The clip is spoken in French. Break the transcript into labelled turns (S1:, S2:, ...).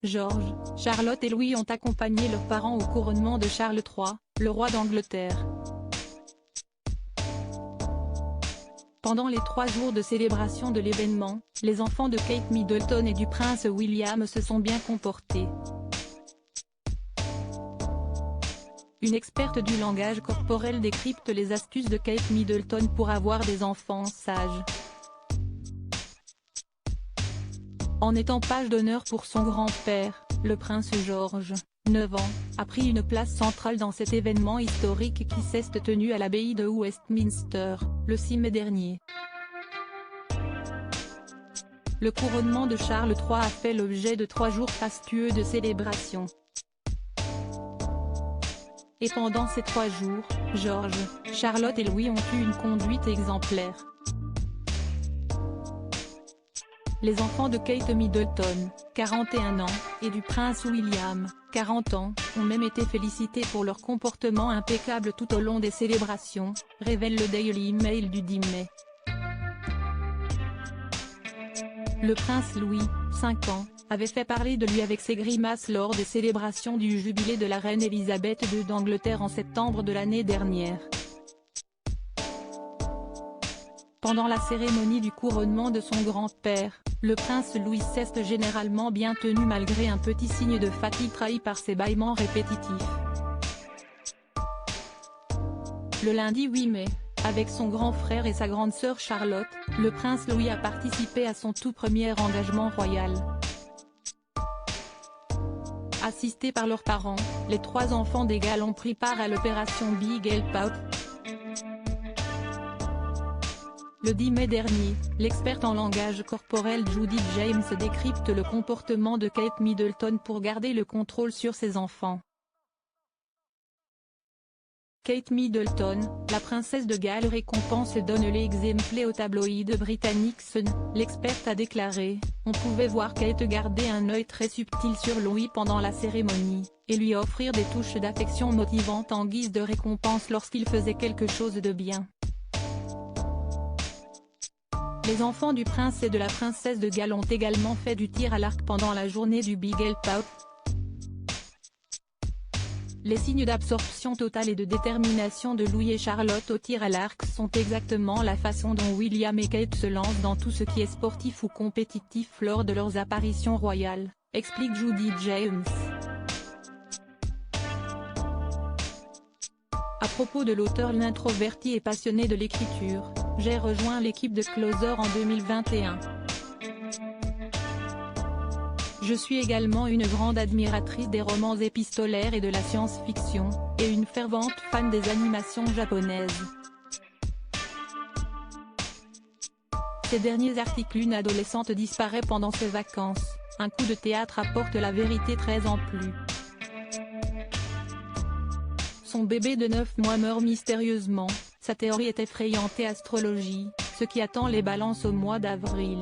S1: George, Charlotte et Louis ont accompagné leurs parents au couronnement de Charles III, le roi d'Angleterre. Pendant les 3 jours de célébration de l'événement, les enfants de Kate Middleton et du prince William se sont bien comportés. Une experte du langage corporel décrypte les astuces de Kate Middleton pour avoir des enfants sages. En étant page d'honneur pour son grand-père, le prince George, 9 ans, a pris une place centrale dans cet événement historique qui s'est tenu à l'abbaye de Westminster, le 6 mai dernier. Le couronnement de Charles III a fait l'objet de 3 jours fastueux de célébration. Et pendant ces 3 jours, George, Charlotte et Louis ont eu une conduite exemplaire. Les enfants de Kate Middleton, 41 ans, et du prince William, 40 ans, ont même été félicités pour leur comportement impeccable tout au long des célébrations, révèle le Daily Mail du 10 mai. Le prince Louis, 5 ans, avait fait parler de lui avec ses grimaces lors des célébrations du jubilé de la reine Elisabeth II d'Angleterre en septembre de l'année dernière. Pendant la cérémonie du couronnement de son grand-père, le prince Louis s'est généralement bien tenu malgré un petit signe de fatigue trahi par ses bâillements répétitifs. Le lundi 8 mai, avec son grand frère et sa grande sœur Charlotte, le prince Louis a participé à son tout premier engagement royal. Assistés par leurs parents, les 3 enfants des Galles ont pris part à l'opération Big Help Out. Le 10 mai dernier, l'experte en langage corporel Judy James décrypte le comportement de Kate Middleton pour garder le contrôle sur ses enfants. Kate Middleton, la princesse de Galles récompense et donne l'exemple au tabloïd britannique Sun. L'experte a déclaré: « On pouvait voir Kate garder un œil très subtil sur Louis pendant la cérémonie, et lui offrir des touches d'affection motivantes en guise de récompense lorsqu'il faisait quelque chose de bien. » Les enfants du prince et de la princesse de Galles ont également fait du tir à l'arc pendant la journée du Big Help Out. Les signes d'absorption totale et de détermination de Louis et Charlotte au tir à l'arc sont exactement la façon dont William et Kate se lancent dans tout ce qui est sportif ou compétitif lors de leurs apparitions royales, explique Judy James. À propos de l'auteur l'introverti et passionné de l'écriture, j'ai rejoint l'équipe de Closer en 2021. Je suis également une grande admiratrice des romans épistolaires et de la science-fiction, et une fervente fan des animations japonaises. Ces derniers articles. Une adolescente disparaît pendant ses vacances, un coup de théâtre apporte la vérité 13 ans plus. Son bébé de 9 mois meurt mystérieusement, sa théorie est effrayante et astrologie, ce qui attend les balances au mois d'avril.